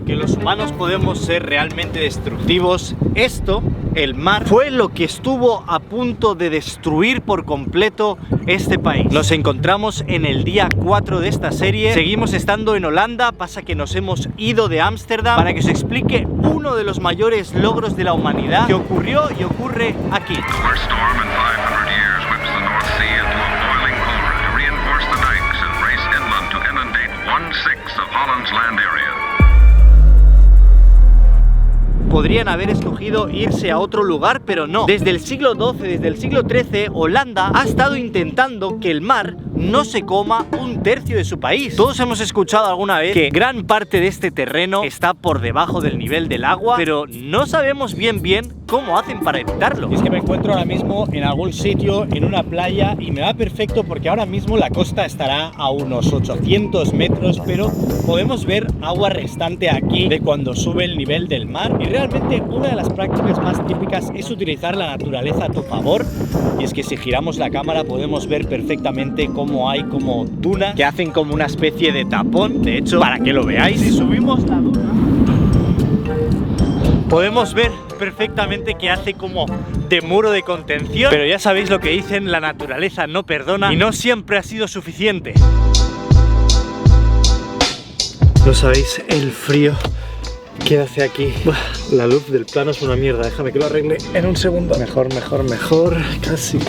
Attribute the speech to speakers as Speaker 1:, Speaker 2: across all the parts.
Speaker 1: aunque los humanos podemos ser realmente destructivos, esto, el mar, fue lo que estuvo a punto de destruir por completo este país. Nos encontramos en el día 4 de esta serie. Seguimos estando en Holanda, pasa que nos hemos ido de Ámsterdam para que os explique uno de los mayores logros de la humanidad que ocurrió y ocurre aquí. Podrían haber escogido irse a otro lugar, pero no. Desde el siglo XII, desde el siglo XIII, Holanda ha estado intentando que el mar no se coma un tercio de su país. Todos hemos escuchado alguna vez que gran parte de este terreno está por debajo del nivel del agua, pero no sabemos bien cómo hacen para evitarlo.
Speaker 2: Y es que me encuentro ahora mismo en algún sitio, en una playa, y me va perfecto porque ahora mismo la costa estará a unos 800 metros, pero podemos ver agua restante aquí de cuando sube el nivel del mar. Y realmente una de las prácticas más típicas es utilizar la naturaleza a tu favor. Y es que si giramos la cámara podemos ver perfectamente cómo hay como dunas
Speaker 1: que hacen como una especie de tapón. De hecho, para que lo veáis, si subimos la duna, podemos ver perfectamente que hace como de muro de contención. Pero ya sabéis lo que dicen, la naturaleza no perdona y no siempre ha sido suficiente. No sabéis el frío que hace aquí. La luz del plano es una mierda, déjame que lo arregle en un segundo. Mejor. Casi.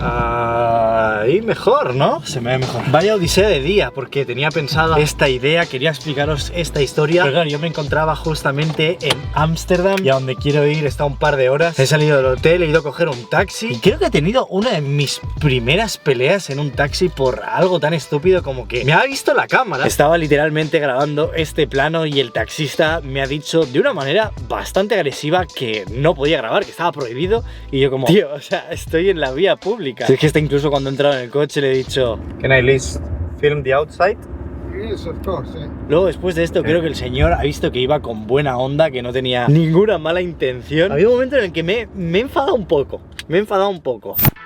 Speaker 1: Ahí mejor, ¿no? Se me ve mejor. Vaya odisea de día, porque tenía pensada esta idea, quería explicaros esta historia. Pero claro, yo me encontraba justamente en Ámsterdam y a donde quiero ir está un par de horas. He salido del hotel, he ido a coger un taxi y creo que he tenido una de mis primeras peleas en un taxi por algo tan estúpido como que me ha visto la cámara. Estaba literalmente grabando este plano y el taxista me ha dicho de una manera bastante agresiva que no podía grabar, que estaba prohibido. Y yo como, tío, o sea, estoy en la vía pública. Si es que hasta incluso cuando he entrado en el coche le he dicho, "Can I please film the outside?"
Speaker 3: Yes, of course, yeah.
Speaker 1: Luego después de esto creo que el señor ha visto que iba con buena onda, que no tenía ninguna mala intención. Había un momento en el que me he enfadado un poco.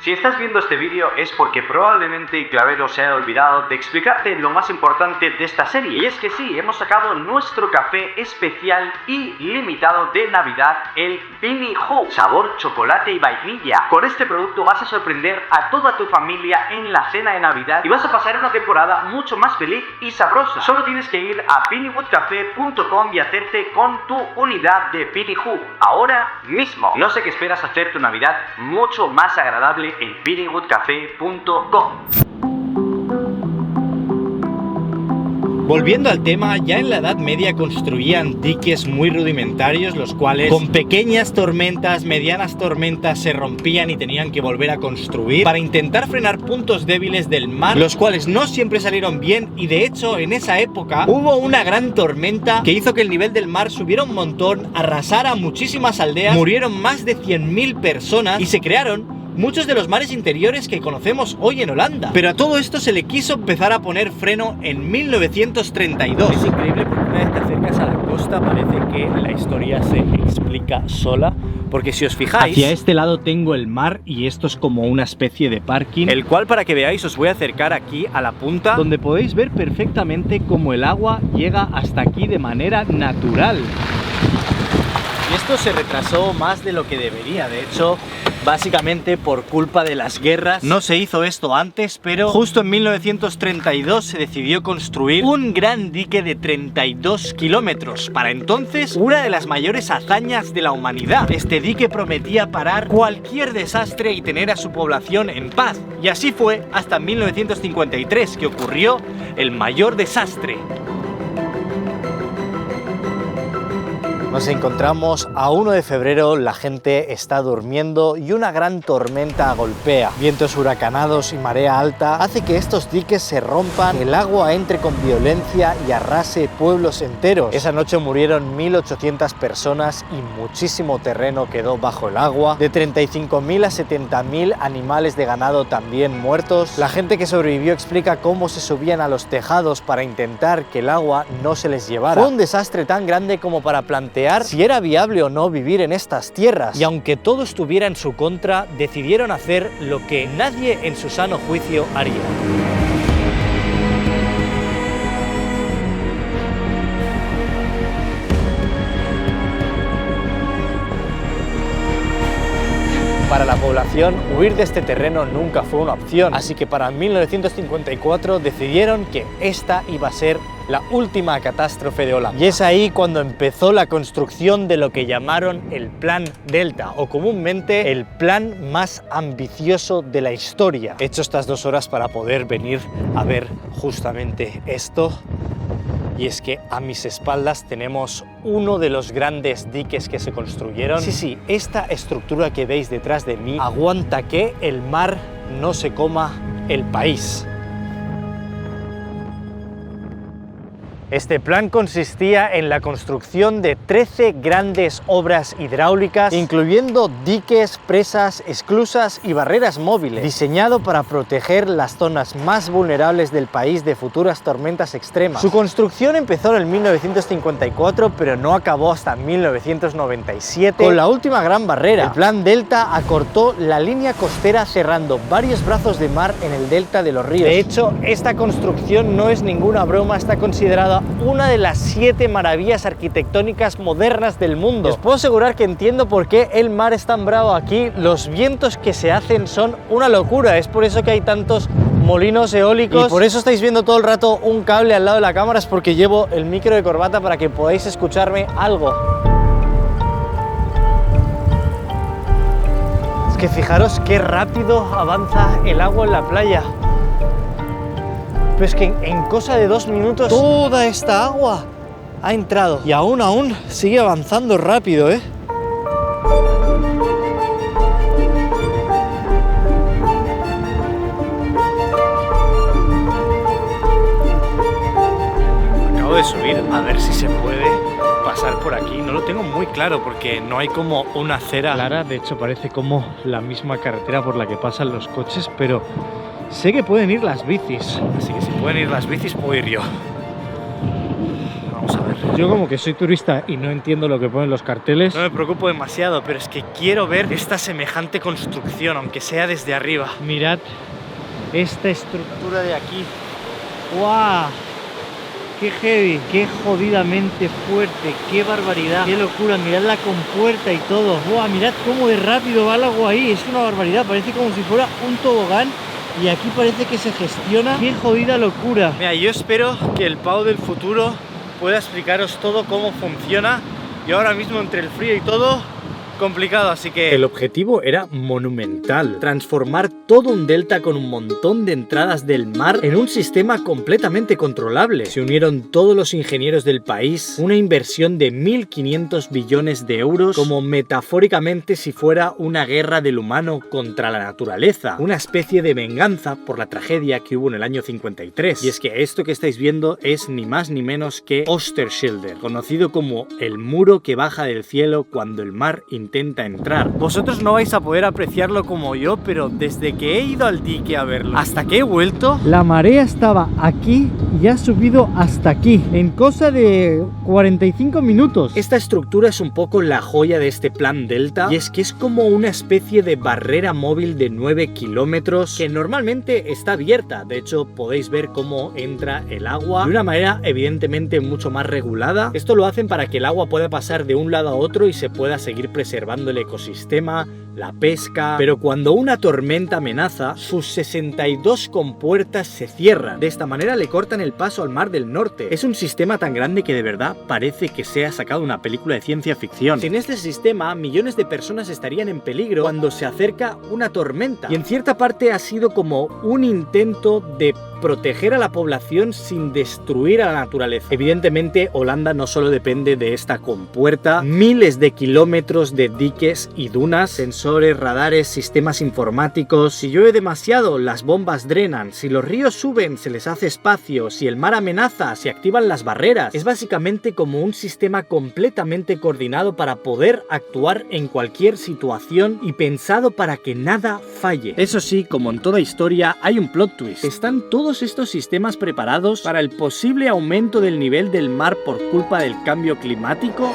Speaker 1: Si estás viendo este vídeo es porque probablemente Clavero se haya olvidado de explicarte lo más importante de esta serie. Y es que sí, hemos sacado nuestro café especial y limitado de Navidad, el Beanie Hope, sabor chocolate y vainilla. Con este producto vas a sorprender a toda tu familia en la cena de Navidad y vas a pasar una temporada mucho más feliz y sabrosa. Solo tienes que ir a beaniewoodcafe.com y hacerte con tu unidad de Beanie Hope ahora mismo. No sé qué esperas, hacer tu Navidad mucho más agradable en beaniewoodcafe.com. Volviendo al tema, ya en la Edad Media construían diques muy rudimentarios, los cuales con pequeñas tormentas, medianas tormentas se rompían y tenían que volver a construir para intentar frenar puntos débiles del mar, los cuales no siempre salieron bien. Y de hecho en esa época hubo una gran tormenta que hizo que el nivel del mar subiera un montón, arrasara muchísimas aldeas, murieron más de 100.000 personas y se crearon muchos de los mares interiores que conocemos hoy en Holanda. Pero a todo esto se le quiso empezar a poner freno en 1932. Es increíble porque una vez te acercas a la costa parece que la historia se explica sola. Porque si os fijáis, hacia este lado tengo el mar y esto es como una especie de parking, el cual, para que veáis, os voy a acercar aquí a la punta, donde podéis ver perfectamente cómo el agua llega hasta aquí de manera natural. Y esto se retrasó más de lo que debería. De hecho, básicamente por culpa de las guerras no se hizo esto antes, pero justo en 1932 se decidió construir un gran dique de 32 kilómetros. Para entonces, una de las mayores hazañas de la humanidad. Este dique prometía parar cualquier desastre y tener a su población en paz. Y así fue hasta 1953 que ocurrió el mayor desastre. Nos encontramos a 1 de febrero, la gente está durmiendo y una gran tormenta golpea. Vientos huracanados y marea alta hace que estos diques se rompan, el agua entre con violencia y arrase pueblos enteros. Esa noche murieron 1.800 personas y muchísimo terreno quedó bajo el agua. De 35.000 a 70.000 animales de ganado también muertos. La gente que sobrevivió explica cómo se subían a los tejados para intentar que el agua no se les llevara. Fue un desastre tan grande como para plantear si era viable o no vivir en estas tierras. Y aunque todo estuviera en su contra, decidieron hacer lo que nadie en su sano juicio haría.
Speaker 2: población, huir de este terreno nunca fue una opción, así que para 1954 decidieron que esta iba a ser la última catástrofe de Holanda. Y es ahí cuando empezó la construcción de lo que llamaron el Plan Delta, o comúnmente el plan más ambicioso de la historia. He hecho estas 2 horas para poder venir a ver justamente esto. Y es que a mis espaldas tenemos uno de los grandes diques que se construyeron. Sí, esta estructura que veis detrás de mí aguanta que el mar no se coma el país. Este plan consistía en la construcción de 13 grandes obras hidráulicas, incluyendo diques, presas, esclusas y barreras móviles, diseñado para proteger las zonas más vulnerables del país de futuras tormentas extremas. Su construcción empezó en 1954, pero no acabó hasta 1997 con la última gran barrera. El Plan Delta acortó la línea costera cerrando varios brazos de mar en el delta de los ríos. De hecho, esta construcción no es ninguna broma, está considerada una de las 7 maravillas arquitectónicas modernas del mundo. Os puedo asegurar que entiendo por qué el mar es tan bravo aquí. Los vientos que se hacen son una locura, es por eso que hay tantos molinos eólicos y por eso estáis viendo todo el rato un cable al lado de la cámara, es porque llevo el micro de corbata para que podáis escucharme algo. Es que fijaros qué rápido avanza el agua en la playa. Pero es que en cosa de 2 minutos toda esta agua ha entrado y aún sigue avanzando rápido, ¿eh? Acabo de subir a ver si se puede pasar por aquí. No lo tengo muy claro porque no hay como una acera clara, de hecho parece como la misma carretera por la que pasan los coches, pero sé que pueden ir las bicis, así que si pueden ir las bicis puedo ir yo. Vamos a ver. Yo como que soy turista y no entiendo lo que ponen los carteles, no me preocupo demasiado, pero es que quiero ver esta semejante construcción, aunque sea desde arriba. Mirad esta estructura de aquí. ¡Guau! ¡Qué heavy! ¡Qué jodidamente fuerte! ¡Qué barbaridad! ¡Qué locura! Mirad la compuerta y todo. ¡Guau! Mirad cómo de rápido va el agua ahí. Es una barbaridad, parece como si fuera un tobogán. Y aquí parece que se gestiona. ¡Qué jodida locura! Mira, yo espero que el Pau del futuro pueda explicaros todo cómo funciona. Y ahora mismo entre el frío y todo, complicado, así que el objetivo era monumental: transformar todo un delta con un montón de entradas del mar en un sistema completamente controlable. Se unieron todos los ingenieros del país, una inversión de 1.500 billones de euros, como metafóricamente si fuera una guerra del humano contra la naturaleza, una especie de venganza por la tragedia que hubo en el año 53. Y es que esto que estáis viendo es ni más ni menos que Oosterschelde, conocido como el muro que baja del cielo cuando el mar intenta entrar. Vosotros no vais a poder apreciarlo como yo, pero desde que he ido al dique a verlo hasta que he vuelto, la marea estaba aquí y ha subido hasta aquí en cosa de 45 minutos. Esta estructura es un poco la joya de este Plan Delta, y es que es como una especie de barrera móvil de 9 kilómetros que normalmente está abierta. De hecho, podéis ver cómo entra el agua de una manera evidentemente mucho más regulada. Esto lo hacen para que el agua pueda pasar de un lado a otro y se pueda seguir preservando el ecosistema, la pesca. Pero cuando una tormenta amenaza, sus 62 compuertas se cierran. De esta manera le cortan el paso al Mar del Norte. Es un sistema tan grande que de verdad parece que se ha sacado una película de ciencia ficción. Sin este sistema, millones de personas estarían en peligro cuando se acerca una tormenta. Y en cierta parte ha sido como un intento de proteger a la población sin destruir a la naturaleza. Evidentemente, Holanda no solo depende de esta compuerta, miles de kilómetros de diques y dunas, sensores, radares, sistemas informáticos. Si llueve demasiado, las bombas drenan. Si los ríos suben, se les hace espacio. Si el mar amenaza, se activan las barreras. Es básicamente como un sistema completamente coordinado para poder actuar en cualquier situación y pensado para que nada falle. Eso sí, como en toda historia, hay un plot twist. Están todos estos sistemas preparados para el posible aumento del nivel del mar por culpa del cambio climático.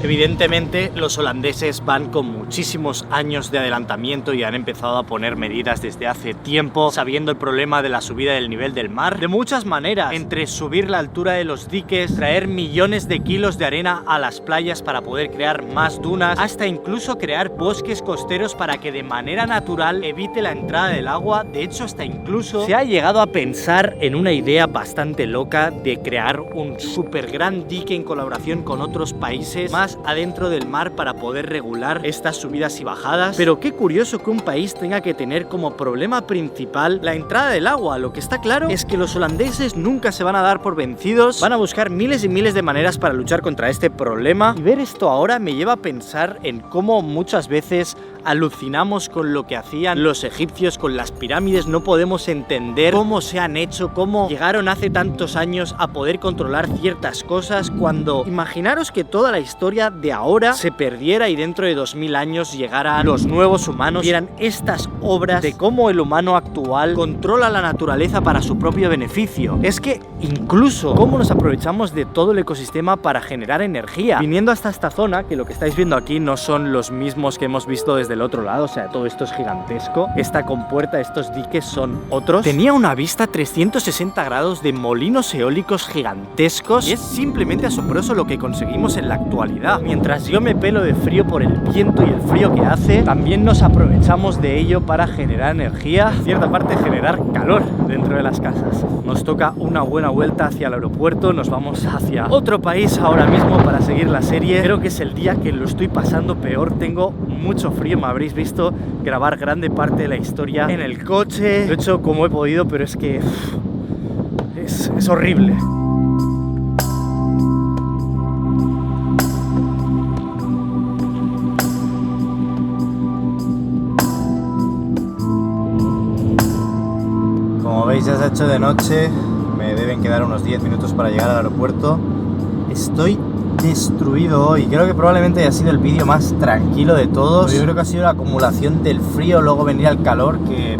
Speaker 2: Evidentemente los holandeses van con muchísimos años de adelantamiento y han empezado a poner medidas desde hace tiempo, sabiendo el problema de la subida del nivel del mar de muchas maneras, entre subir la altura de los diques, traer millones de kilos de arena a las playas para poder crear más dunas, hasta incluso crear bosques costeros para que de manera natural evite la entrada del agua. De hecho, hasta incluso se ha llegado a pensar en una idea bastante loca de crear un súper gran dique en colaboración con otros países más adentro del mar para poder regular estas subidas y bajadas. Pero qué curioso que un país tenga que tener como problema principal la entrada del agua. Lo que está claro es que los holandeses nunca se van a dar por vencidos, van a buscar miles y miles de maneras para luchar contra este problema. Y ver esto ahora me lleva a pensar en cómo muchas veces alucinamos con lo que hacían los egipcios con las pirámides. No podemos entender cómo se han hecho, cómo llegaron hace tantos años a poder controlar ciertas cosas, cuando imaginaros que toda la historia de ahora se perdiera y dentro de 2000 años llegaran los nuevos humanos, vieran estas obras de cómo el humano actual controla la naturaleza para su propio beneficio. Es que incluso cómo nos aprovechamos de todo el ecosistema para generar energía. Viniendo hasta esta zona, que lo que estáis viendo aquí no son los mismos que hemos visto desde el otro lado, o sea, todo esto es gigantesco. Esta compuerta, estos diques son otros. Tenía una vista 360 grados de molinos eólicos gigantescos y es simplemente asombroso lo que conseguimos en la actualidad. Mientras yo me pelo de frío por el viento y el frío que hace, también nos aprovechamos de ello para generar energía, en cierta parte generar calor dentro de las casas. Nos toca una buena vuelta hacia el aeropuerto, nos vamos hacia otro país ahora mismo para seguir la serie. Creo que es el día que lo estoy pasando peor, tengo mucho frío, me habréis visto grabar grande parte de la historia en el coche. Lo he hecho como he podido, pero es que es horrible.
Speaker 1: Como veis, ya se ha hecho de noche, me deben quedar unos 10 minutos para llegar al aeropuerto. Estoy destruido hoy, creo que probablemente haya sido el vídeo más tranquilo de todos. Yo creo que ha sido la acumulación del frío, luego venir al calor, que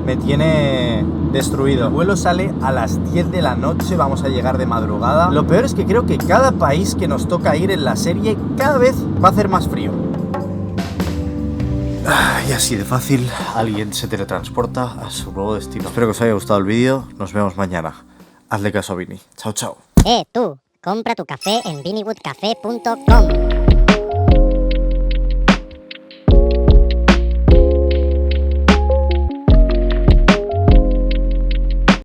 Speaker 1: me tiene destruido. El vuelo sale a las 10 de la noche, vamos a llegar de madrugada. Lo peor es que creo que cada país que nos toca ir en la serie cada vez va a hacer más frío. Y así de fácil alguien se teletransporta a su nuevo destino. Espero que os haya gustado el vídeo, nos vemos mañana. Hazle caso a Vini. Chao, chao.
Speaker 4: Tú, compra tu café en vinnywoodcafe.com.